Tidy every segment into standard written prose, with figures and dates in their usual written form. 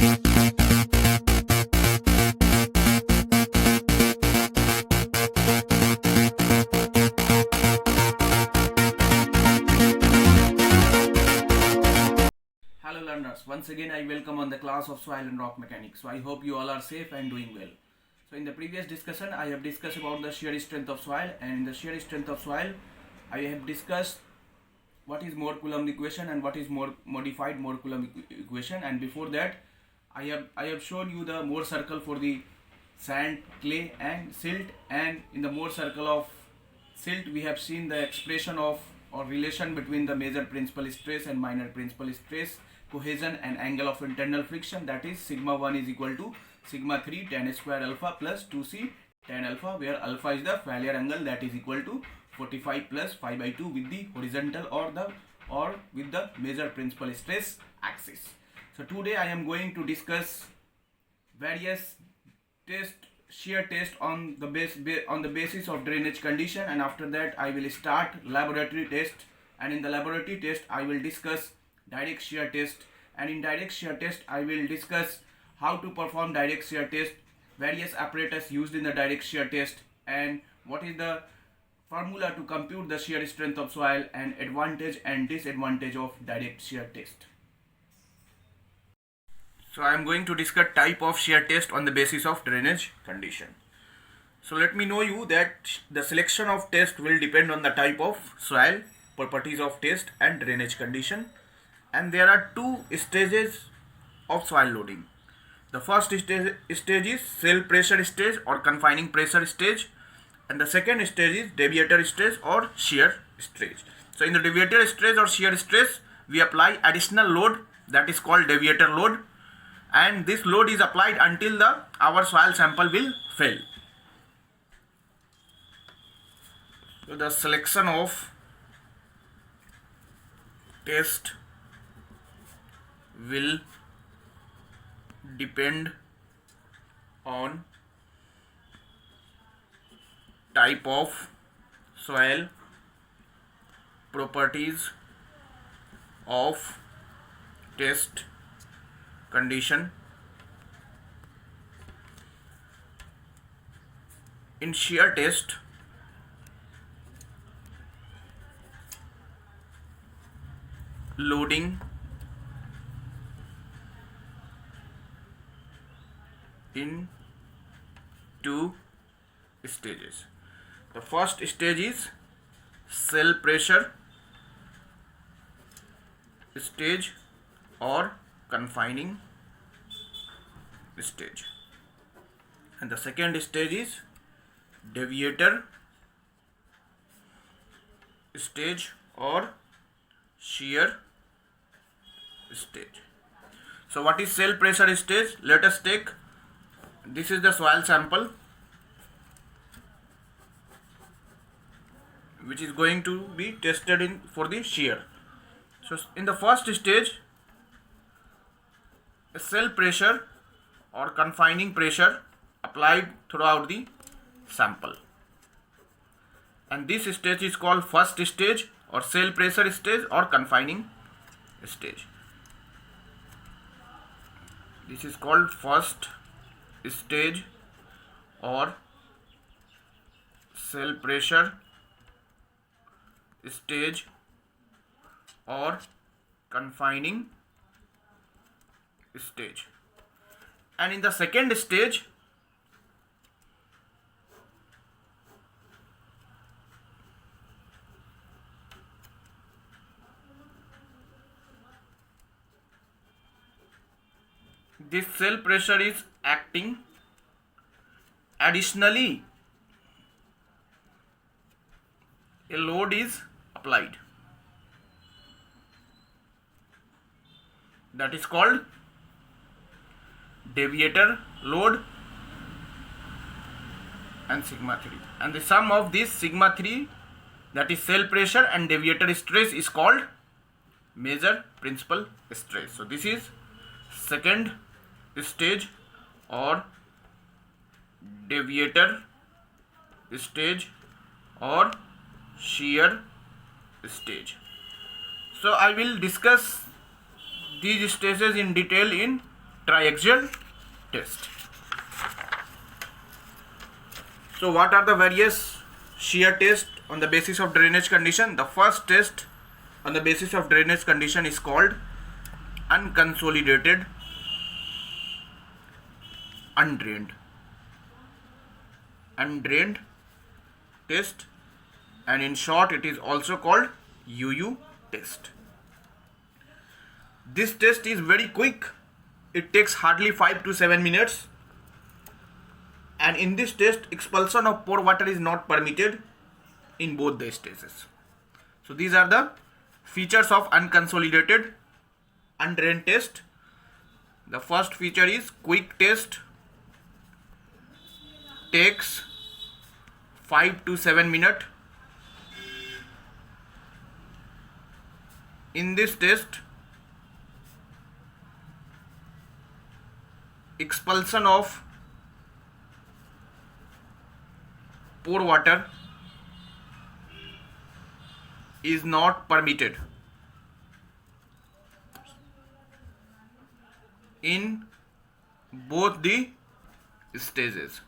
Hello learners, once again I welcome on the class of soil and rock mechanics. So I hope you all are safe and doing well. So in the previous discussion I have discussed about the shear strength of soil, and in the shear strength of soil I have discussed what is Mohr Coulomb equation and what is modified Mohr Coulomb equation, and before that I have shown you the Mohr circle for the sand, clay and silt, and in the Mohr circle of silt we have seen the expression of or relation between the major principal stress and minor principal stress, cohesion and angle of internal friction, that is sigma 1 is equal to sigma 3 tan square alpha plus 2c tan alpha, where alpha is the failure angle, that is equal to 45 plus 5 by 2 with the horizontal or with the major principal stress axis. So today I am going to discuss various shear test on the basis of drainage condition, and after that I will start laboratory test, and in the laboratory test I will discuss direct shear test, and in direct shear test I will discuss how to perform direct shear test, various apparatus used in the direct shear test, and what is the formula to compute the shear strength of soil, and advantage and disadvantage of direct shear test. So I am going to discuss type of shear test on the basis of drainage condition. So let me know you that the selection of test will depend on the type of soil, properties of test and drainage condition, and there are two stages of soil loading. The first stage is cell pressure stage or confining pressure stage, and the second stage is deviator stage or shear stage. So in the deviator stage or shear stage we apply additional load, that is called deviator load, and this load is applied until our soil sample will fail. So the selection of test will depend on type of soil, properties of test condition. In shear test, loading in two stages. The first stage is cell pressure stage or confining stage, and the second stage is deviator stage or shear stage. So what is cell pressure stage? Let us take, this is the soil sample which is going to be tested in for the shear. So in the first stage, a cell pressure or confining pressure applied throughout the sample, and this stage is called first stage or cell pressure stage or confining stage. This is called first stage or cell pressure stage or confining stage, and in the second stage this cell pressure is acting. Additionally, a load is applied, that is called deviator load and sigma 3, and the sum of this sigma 3, that is cell pressure, and deviator stress is called major principal stress. So this is second stage or deviator stage or shear stage. So I will discuss these stages in detail in triaxial test. So what are the various shear tests on the basis of drainage condition? The first test on the basis of drainage condition is called unconsolidated undrained test, and in short it is also called UU test. This test is very quick. It takes hardly 5 to 7 minutes, and in this test expulsion of pore water is not permitted in both the stages. So these are the features of unconsolidated undrained test. The first feature is quick test, takes 5 to 7 minutes. In this test, expulsion of pore water is not permitted in both the stages,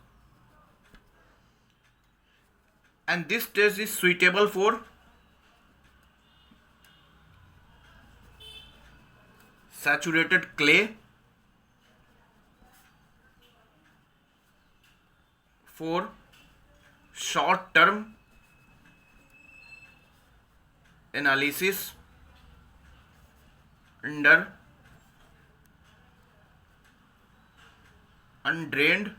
and this test is suitable for saturated clay, for short term analysis under undrained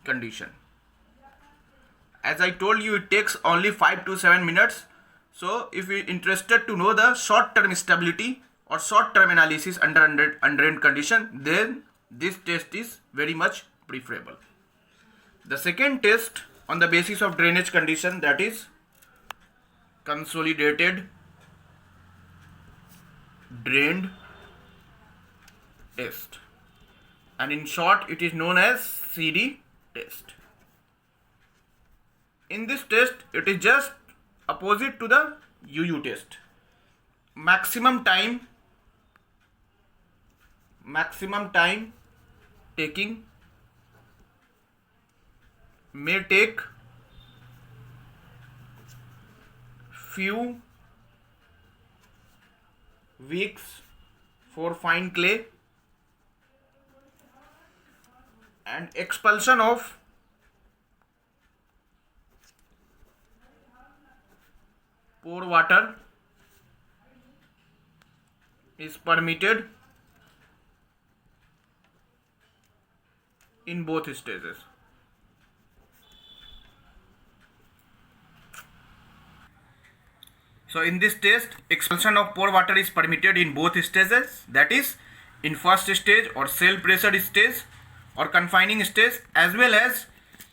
condition. As I told you, it takes only 5 to 7 minutes. So if you are interested to know the short term stability or short term analysis under undrained condition, then this test is very much preferable. The second test on the basis of drainage condition, that is consolidated drained test, and in short it is known as CD test. In this test, it is just opposite to the UU test. Maximum time taking may take few weeks for fine clay, and expulsion of pore water is permitted in both stages. So in this test, expulsion of pore water is permitted in both stages, that is in first stage or cell pressure stage or confining stage, as well as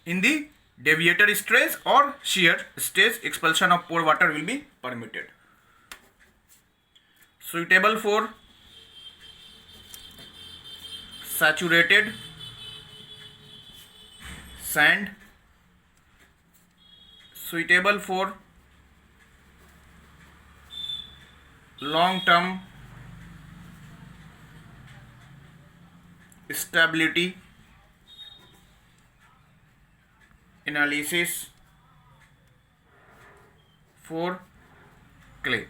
in the deviator stage or shear stage. Expulsion of pore water will be permitted. Suitable for saturated sand, suitable for long term stability analysis for clay,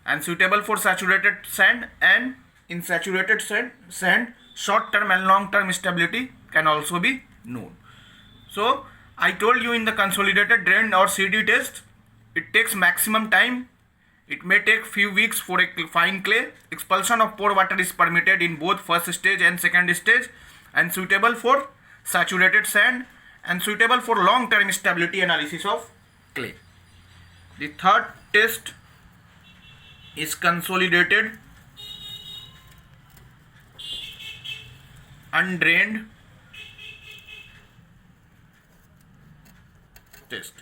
and suitable for saturated sand, and in saturated sand short term and long term stability can also be known. So I told you in the consolidated drained or CD test, it takes maximum time. It may take few weeks for a fine clay. Expulsion of pore water is permitted in both first stage and second stage, and suitable for saturated sand, and suitable for long term stability analysis of clay. The third test is consolidated undrained test.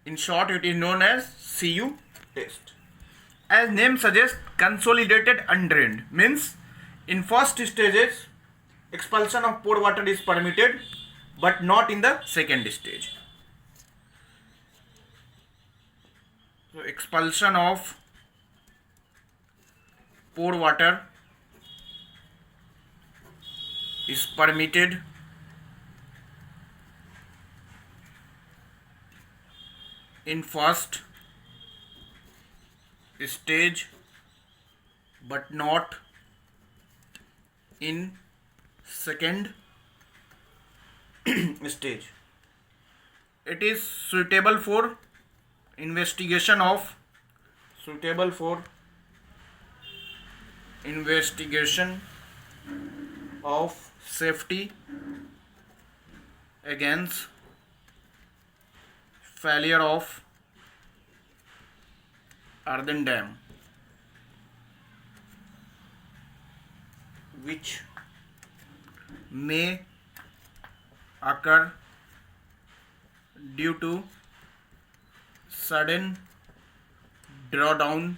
In short, it is known as CU test. As name suggests, consolidated undrained means in first stages expulsion of pore water is permitted, but not in the second stage. So expulsion of pore water is permitted in first stage but not in second stage. It is suitable for investigation of safety against failure of earthen dam, which may occur due to sudden drawdown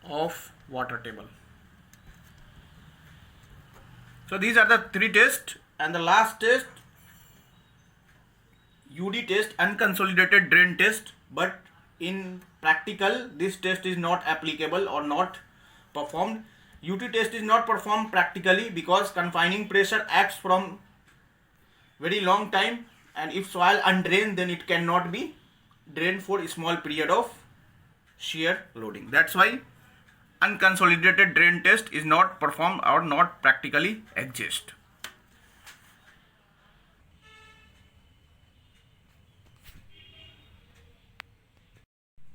of water table. So these are the three tests, and the last test, UD test, unconsolidated drain test, but in practical this test is not applicable or not performed. UT test is not performed practically because confining pressure acts from very long time, and if soil undrained then it cannot be drained for a small period of shear loading. That's why unconsolidated drain test is not performed or not practically exist.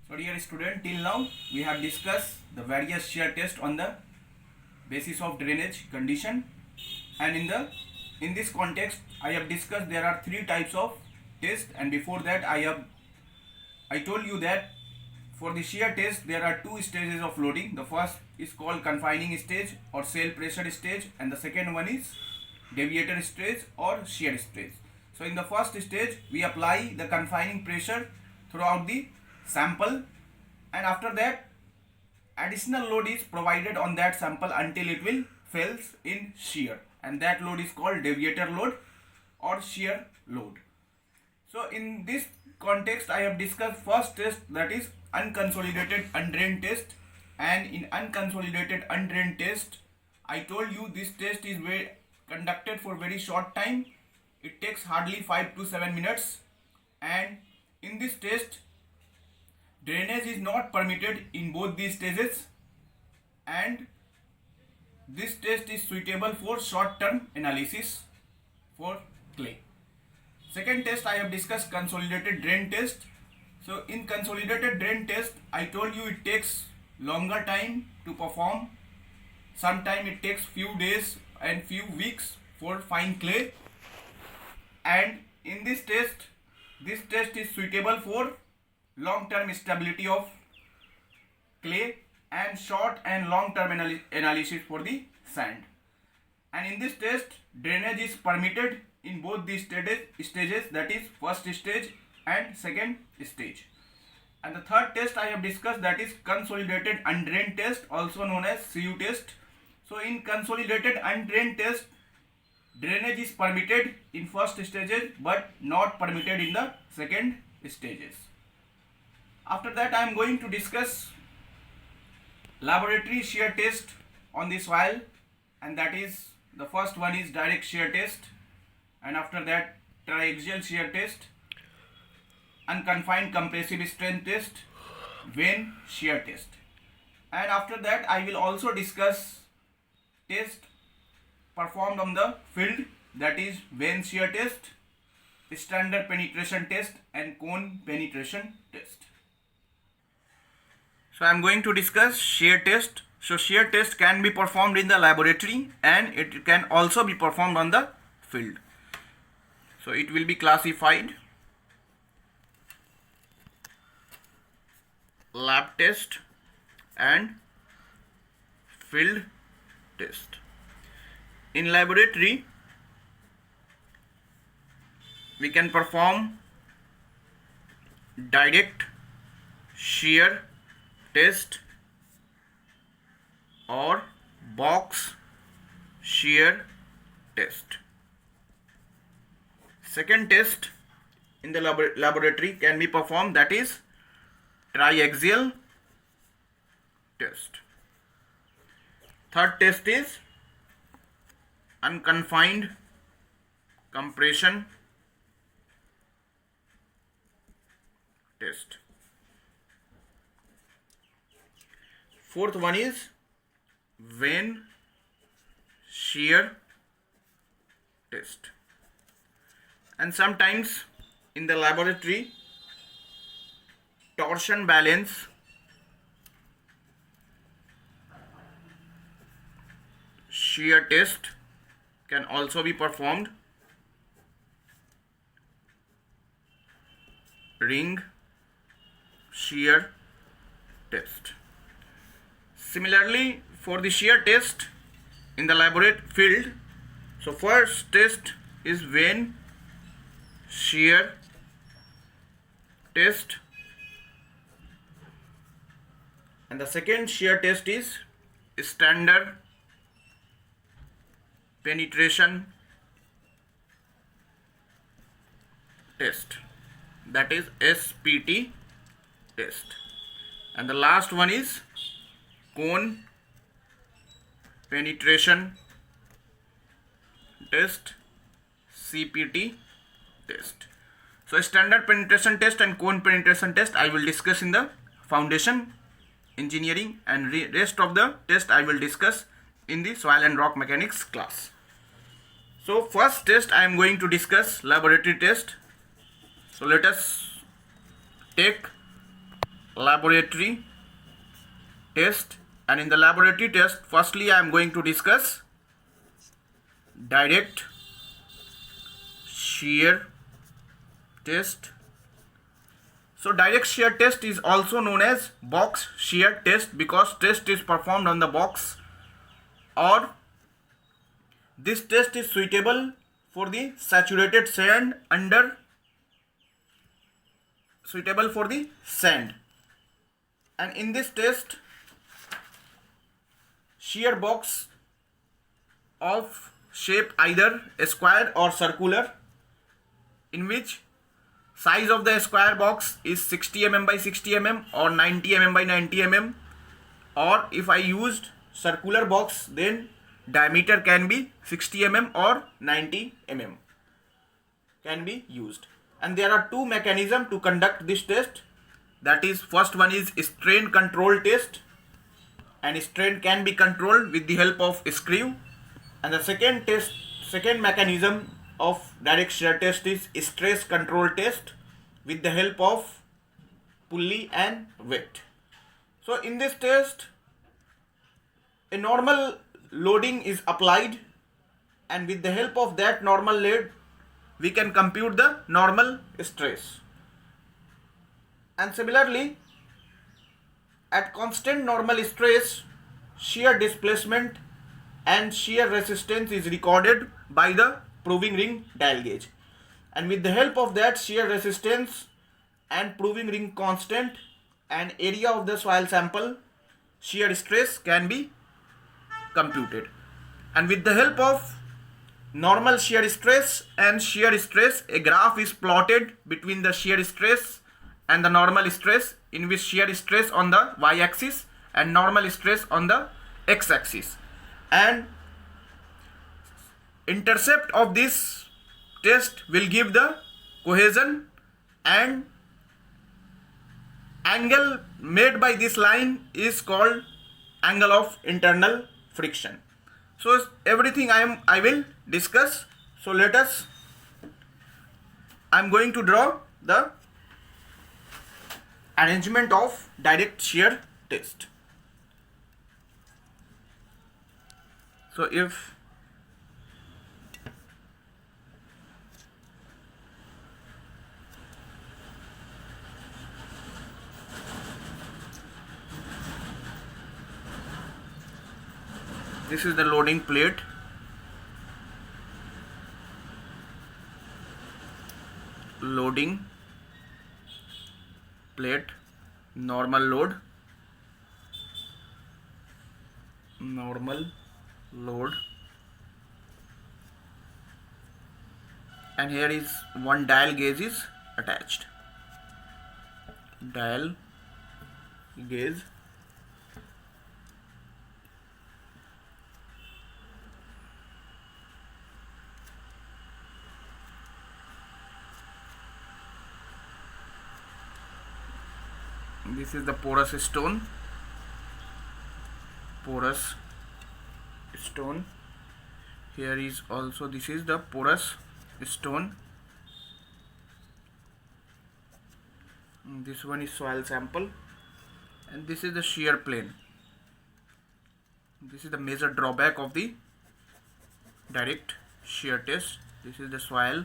So dear student, till now we have discussed the various shear tests on the basis of drainage condition, and in this context I have discussed there are three types of tests, and before that I told you that for the shear test there are two stages of loading. The first is called confining stage or sail pressure stage, and the second one is deviator stage or shear stage. So in the first stage we apply the confining pressure throughout the sample, and after that additional load is provided on that sample until it will fails in shear, and that load is called deviator load or shear load. So in this context I have discussed first test, that is unconsolidated undrained test, and in unconsolidated undrained test I told you this test is conducted for very short time. It takes hardly 5 to 7 minutes, and in this test drainage is not permitted in both these stages, and this test is suitable for short-term analysis for clay. Second test I have discussed consolidated drain test. So in consolidated drain test I told you it takes longer time to perform. Sometimes it takes few days and few weeks for fine clay, and in this test is suitable for long-term stability of clay and short and long-term analysis for the sand. And in this test drainage is permitted in both these stages, that is first stage and second stage. And the third test I have discussed, that is consolidated undrained test, also known as CU test. So in consolidated undrained test drainage is permitted in first stages but not permitted in the second stages. After that I am going to discuss laboratory shear test on the soil, and that is the first one is direct shear test, and after that triaxial shear test, unconfined compressive strength test, vane shear test, and after that I will also discuss test performed on the field, that is vane shear test, standard penetration test, and cone penetration test. So I am going to discuss shear test. So shear test can be performed in the laboratory and it can also be performed on the field. So it will be classified lab test and field test. In laboratory we can perform direct shear test or box shear test. Second test in the laboratory can be performed, that is triaxial test. Third test is unconfined compression test. Fourth one is vane shear test. And sometimes in the laboratory, torsion balance shear test can also be performed. Ring shear test. Similarly, for the shear test in the laboratory field, so first test is vane shear test, and the second shear test is standard penetration test, that is SPT test, and the last one is cone penetration test, CPT test. So standard penetration test and cone penetration test I will discuss in the foundation engineering, and rest of the test I will discuss in the soil and rock mechanics class. So first test I am going to discuss laboratory test. So let us take laboratory test, and in the laboratory test firstly I am going to discuss direct shear test. So direct shear test is also known as box shear test because test is performed on the box, or this test is suitable for the saturated sand suitable for the sand. And in this test, shear box of shape either square or circular, in which size of the square box is 60 mm by 60 mm or 90 mm by 90 mm, or if I used circular box then diameter can be 60 mm or 90 mm can be used. And there are two mechanisms to conduct this test, that is first one is strain control test, and strain can be controlled with the help of screw, and the second mechanism of direct shear test is stress control test with the help of pulley and weight. So in this test a normal loading is applied, and with the help of that normal load we can compute the normal stress. And similarly, at constant normal stress, shear displacement and shear resistance is recorded by the proving ring dial gauge, and with the help of that shear resistance and proving ring constant and area of the soil sample, shear stress can be computed. And with the help of normal shear stress and shear stress, a graph is plotted between the shear stress and the normal stress, in which shear stress on the y-axis and normal stress on the x-axis, and intercept of this test will give the cohesion, and angle made by this line is called angle of internal friction. So everything I will discuss. So I'm going to draw the arrangement of direct shear test. So if this is the loading plate, normal load, and here is one dial gauge is attached, dial gauge, This is the porous stone. Porous stone. Here is also, this is the porous stone. This one is soil sample, and this is the shear plane. This is the major drawback of the direct shear test. This is the soil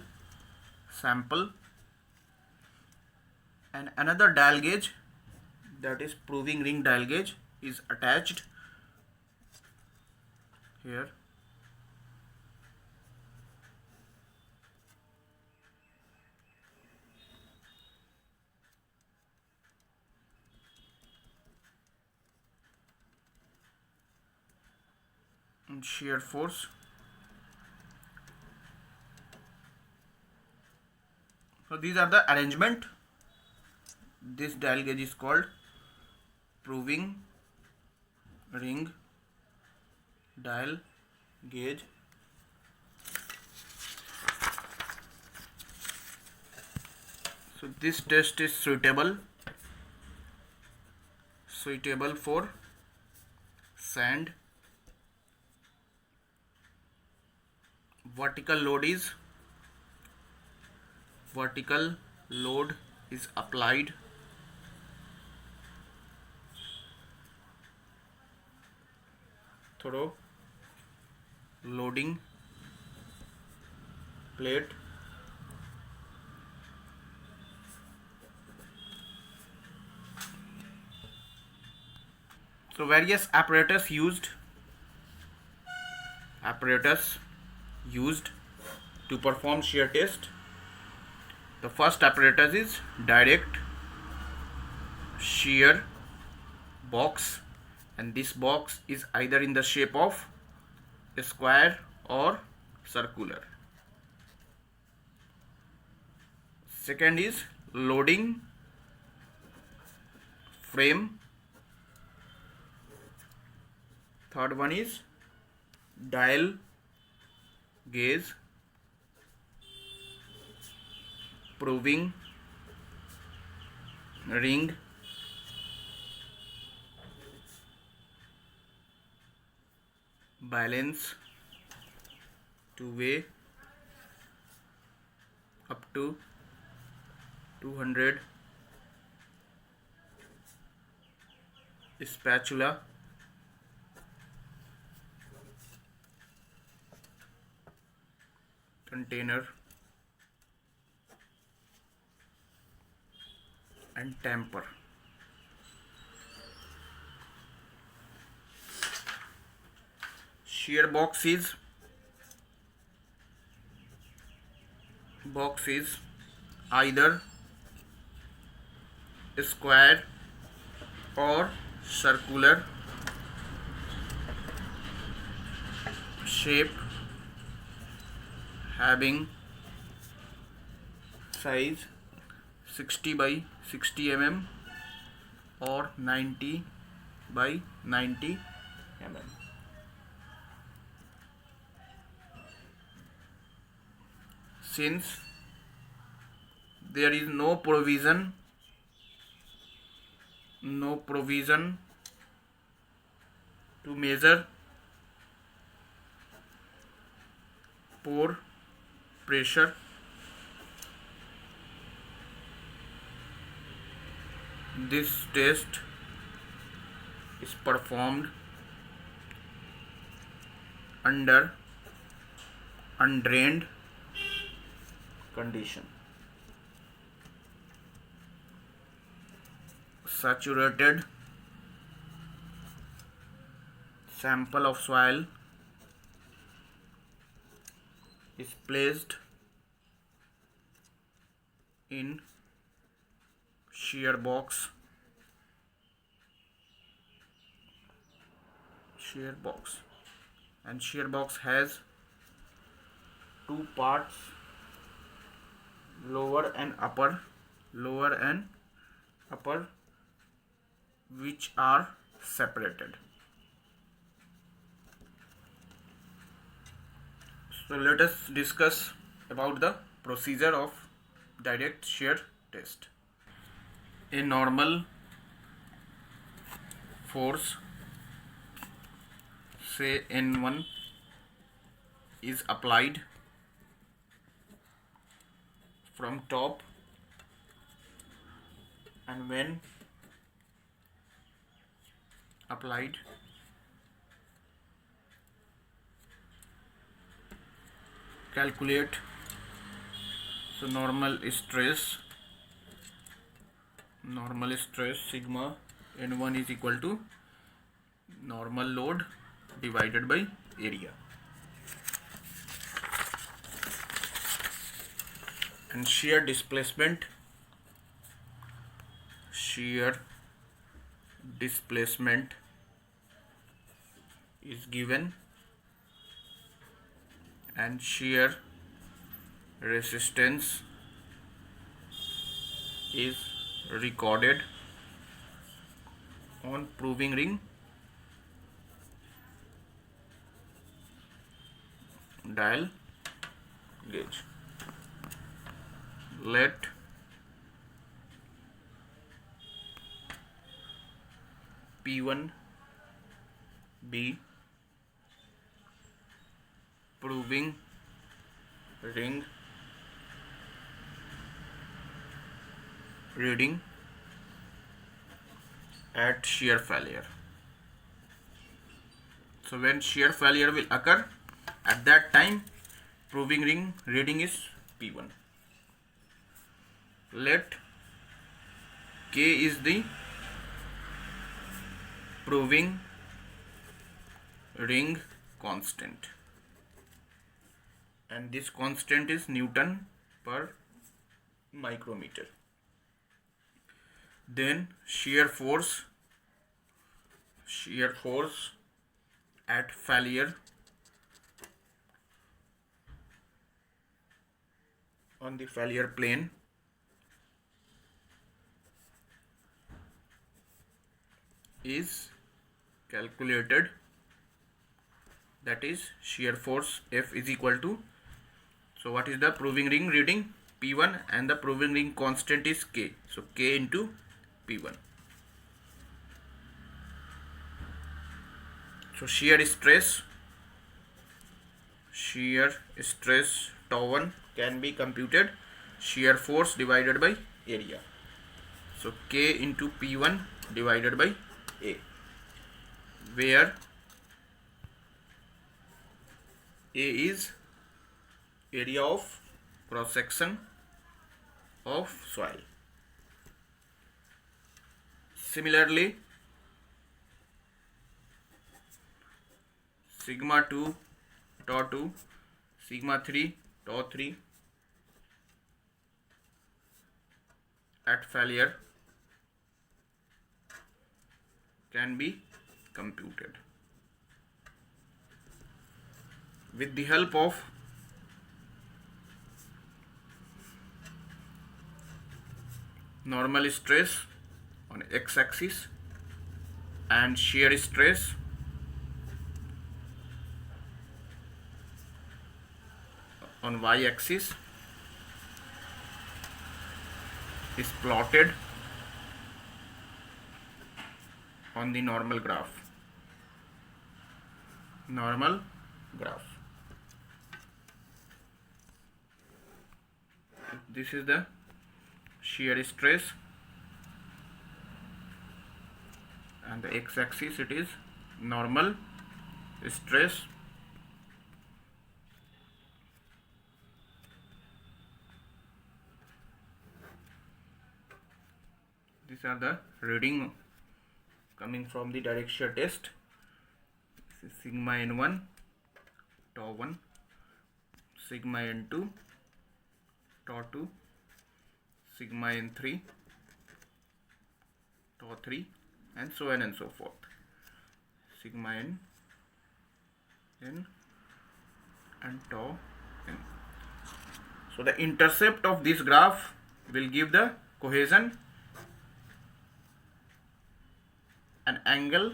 sample, and another dial gauge, that is proving ring dial gauge, is attached here. And shear force. So these are the arrangement. This dial gauge is called proving ring dial gauge. So this test is suitable for sand. Vertical load is applied through loading plate. So various apparatus used to perform shear test. The first apparatus is direct shear box, and this box is either in the shape of a square or circular. Second is loading frame. Third one is dial gauge proving ring balance to weigh up to 200 spatula container and tamper. Shear box is either square or circular shape, having size 60 by 60 mm or 90 by 90 mm. Since there is no provision to measure pore pressure, this test is performed under undrained condition. Saturated sample of soil is placed in shear box. And shear box has two parts, lower and upper, which are separated. So let us discuss about the procedure of direct shear test. A normal force, say N1, is applied from top, and when applied, calculate. So normal stress sigma N1 is equal to normal load divided by area, and shear displacement is given, and shear resistance is recorded on proving ring dial gauge. Let P1 be proving ring reading at shear failure. So when shear failure will occur, at that time proving ring reading is P1. Let K is the proving ring constant, and this constant is Newton per micrometer. Then shear force at failure on the failure plane is calculated, that is shear force F is equal to, so what is the proving ring reading? P1, and the proving ring constant is K, so K into P1. So shear stress tau 1 can be computed, shear force divided by area, so K into P1 divided by A, where A is area of cross section of soil. Similarly, sigma 2 tau 2, sigma 3 tau 3 at failure can be computed with the help of normal stress on x-axis and shear stress on y-axis is plotted on the normal graph. This is the shear stress, and the x-axis it is normal stress. These are the reading coming from the direct shear test. This is sigma n1 tau 1, sigma n2 tau 2, sigma n3 tau 3, and so on and so forth. Sigma n and tau n. So the intercept of this graph will give the cohesion, an angle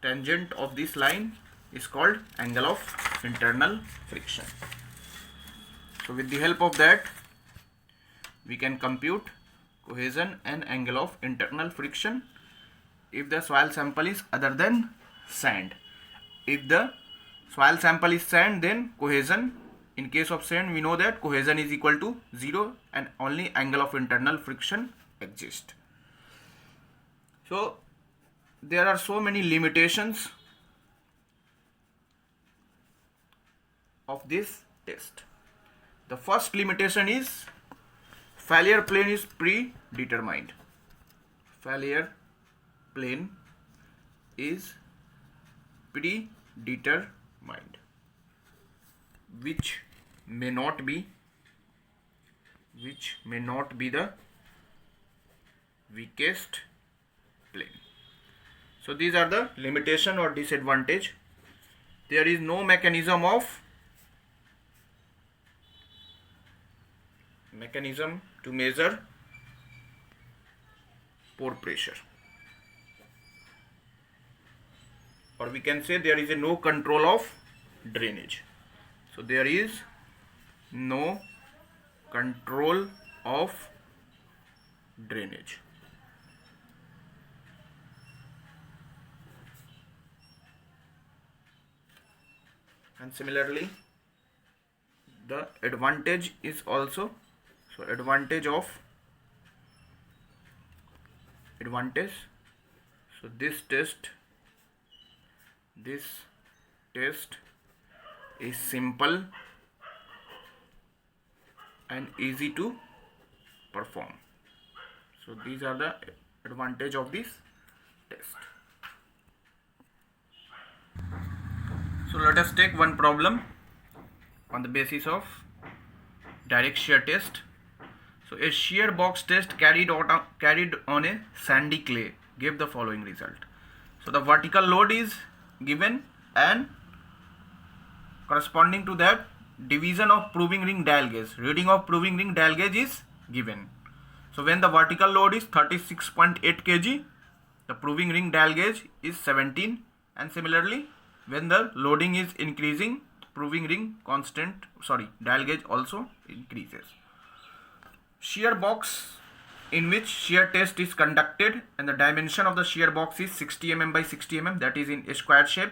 tangent of this line is called angle of internal friction. So with the help of that we can compute cohesion and angle of internal friction if the soil sample is other than sand. If the soil sample is sand, then cohesion, in case of sand we know that cohesion is equal to 0 and only angle of internal friction exists. So there are so many limitations of this test. The first limitation is failure plane is predetermined. Failure plane is predetermined, which may not be the weakest plane. So these are the limitation or disadvantage. There is no mechanism to measure pore pressure, or we can say there is no control of drainage. So there is no control of drainage. And similarly, the advantage is also, so advantage, so this test is simple and easy to perform. So these are the advantage of this test. So let us take one problem on the basis of direct shear test. So a shear box test carried on a sandy clay gave the following result. So the vertical load is given and corresponding to that division of proving ring dial gauge, reading of proving ring dial gauge is given. So when the vertical load is 36.8 kg, the proving ring dial gauge is 17, and similarly when the loading is increasing, proving ring dial gauge also increases. Shear box in which shear test is conducted, and the dimension of the shear box is 60 mm by 60 mm, that is in a square shape,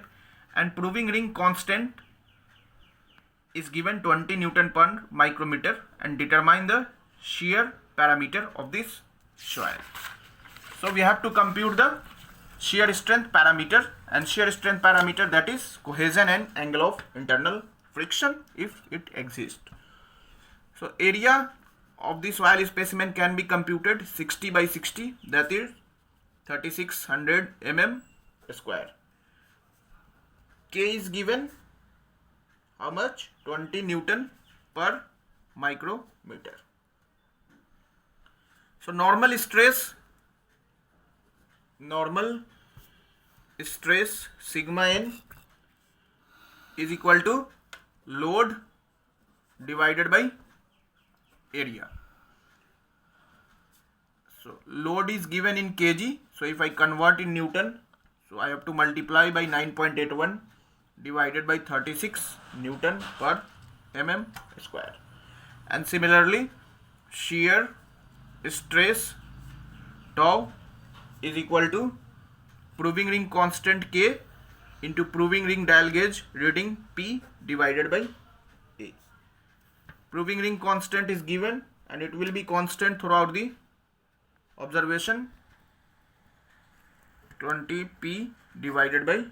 and proving ring constant is given 20 Newton per micrometer, and determine the shear parameter of this soil. So we have to compute the shear strength parameter, and shear strength parameter, that is cohesion and angle of internal friction if it exists. So area of the soil specimen can be computed 60 by 60, that is 3600 mm square. K is given how much? 20 Newton per micrometer. So normal stress sigma n is equal to load divided by area. So load is given in kg, so if I convert in Newton, so I have to multiply by 9.81 divided by 36 Newton per mm square. And similarly shear stress tau is equal to proving ring constant K into proving ring dial gauge reading P divided by A. Proving ring constant is given and it will be constant throughout the observation, 20P divided by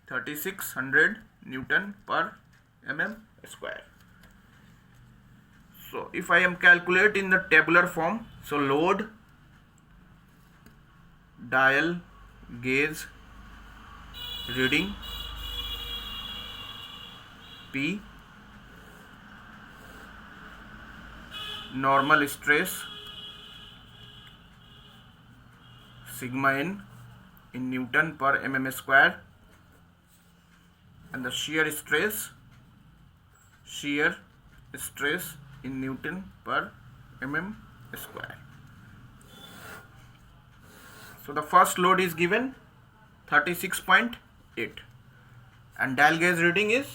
3600 Newton per mm square. So if I am calculate in the tabular form, so load dial gauge reading P, normal stress sigma n in Newton per mm square, and the shear stress in Newton per mm square. So the first load is given 36.8 and dial gauge reading is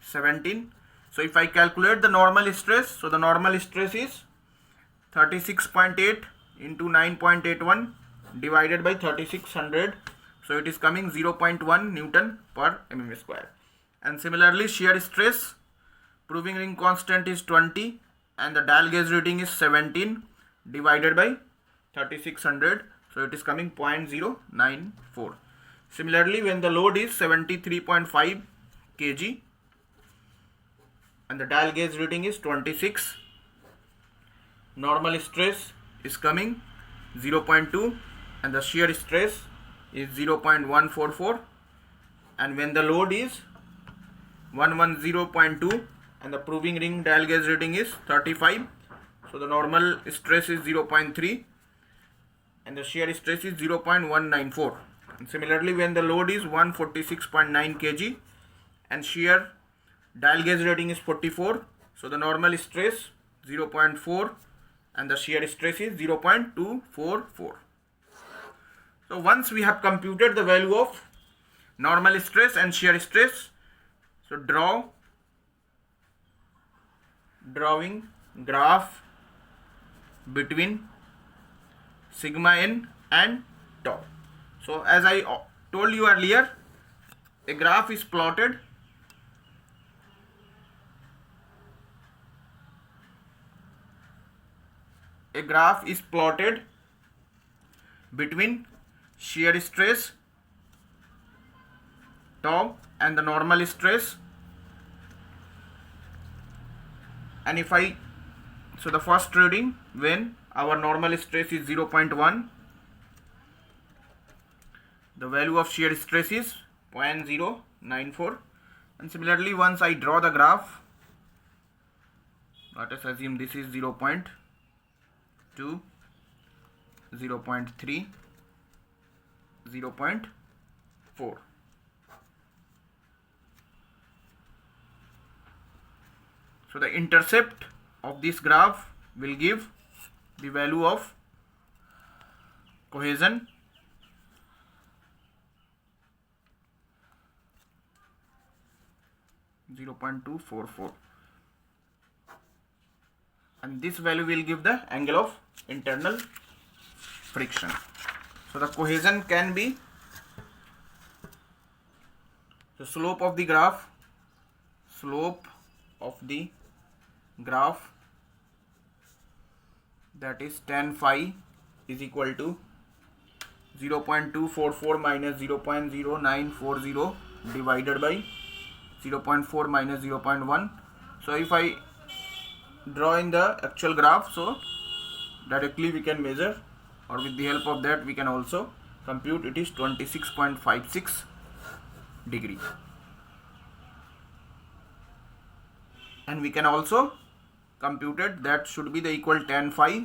17. So if I calculate the normal stress, so the normal stress is 36.8 into 9.81 divided by 3600. So it is coming 0.1 Newton per mm square. And similarly, shear stress, proving ring constant is 20 and the dial gauge reading is 17 divided by 3600. So it is coming 0.094. Similarly, when the load is 73.5 kg and the dial gauge reading is 26, normal stress is coming 0.2 and the shear stress is 0.144, and when the load is 110.2 and the proving ring dial gauge reading is 35, so the normal stress is 0.3 and the shear stress is 0.194. And similarly, when the load is 146.9 kg and shear dial gauge rating is 44, so the normal stress 0.4 and the shear stress is 0.244. So once we have computed the value of normal stress and shear stress, so drawing graph between sigma n and tau. So as I told you earlier, a graph is plotted between shear stress tau and the normal stress, and so the first reading when our normal stress is 0.1, the value of shear stress is 0.094. And similarly, once I draw the graph, let us assume this is 0.2, 0.3, 0.4. So the intercept of this graph will give the value of cohesion, (0.244), and this value will give the angle of internal friction. So the cohesion can be the slope of the graph that is tan phi is equal to 0.244 minus 0.0940 divided by 0.4 minus 0.1. So if I draw in the actual graph, so directly we can measure, or with the help of that we can also compute. It is 26.56 degree, and we can also compute it, that should be the equal tan phi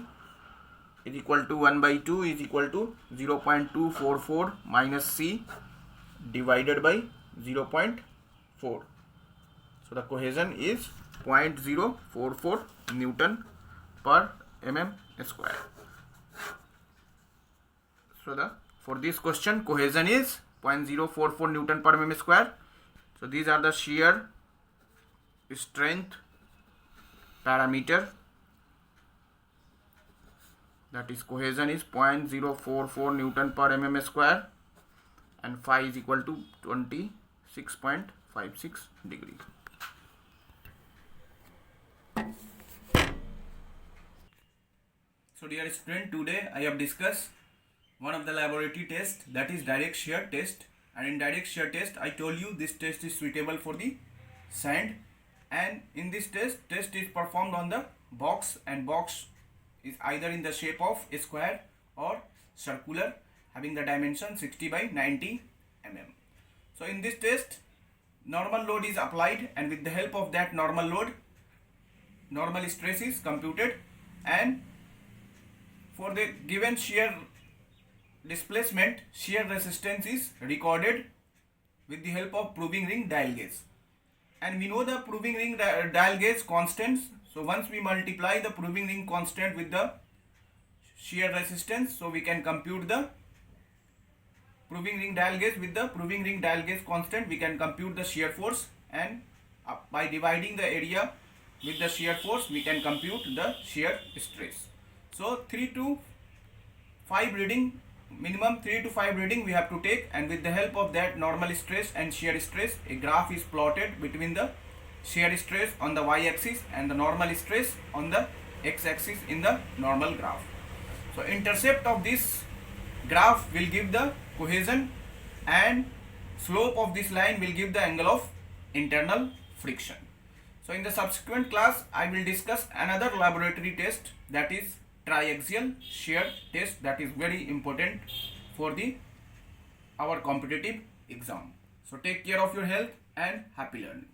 is equal to 1 by 2 is equal to 0.244 minus c divided by 0.4. So the cohesion is 0.044 Newton per mm square. So for this question, cohesion is 0.044 Newton per mm square. So these are the shear strength parameter, that is cohesion is 0.044 Newton per mm square, and phi is equal to 26.56 degree. So dear student, today I have discussed one of the laboratory tests, that is direct shear test. And in direct shear test, I told you this test is suitable for the sand, and in this test is performed on the box, and box is either in the shape of a square or circular, having the dimension 60 by 90 mm. So in this test, normal load is applied, and with the help of that normal load, normal stress is computed, and for the given shear displacement, shear resistance is recorded with the help of proving ring dial gauge. And we know the proving ring dial gauge constants. So once we multiply the proving ring constant with the shear resistance, so we can compute the proving ring dial gauge with the proving ring dial gauge constant, we can compute the shear force, and by dividing the area with the shear force, we can compute the shear stress. So 3 to 5 reading minimum 3 to 5 reading we have to take, and with the help of that normal stress and shear stress, a graph is plotted between the shear stress on the y-axis and the normal stress on the x-axis in the normal graph. So intercept of this graph will give the cohesion, and slope of this line will give the angle of internal friction. So in the subsequent class I will discuss another laboratory test, that is triaxial shear test, that is very important for our competitive exam. So take care of your health and happy learning.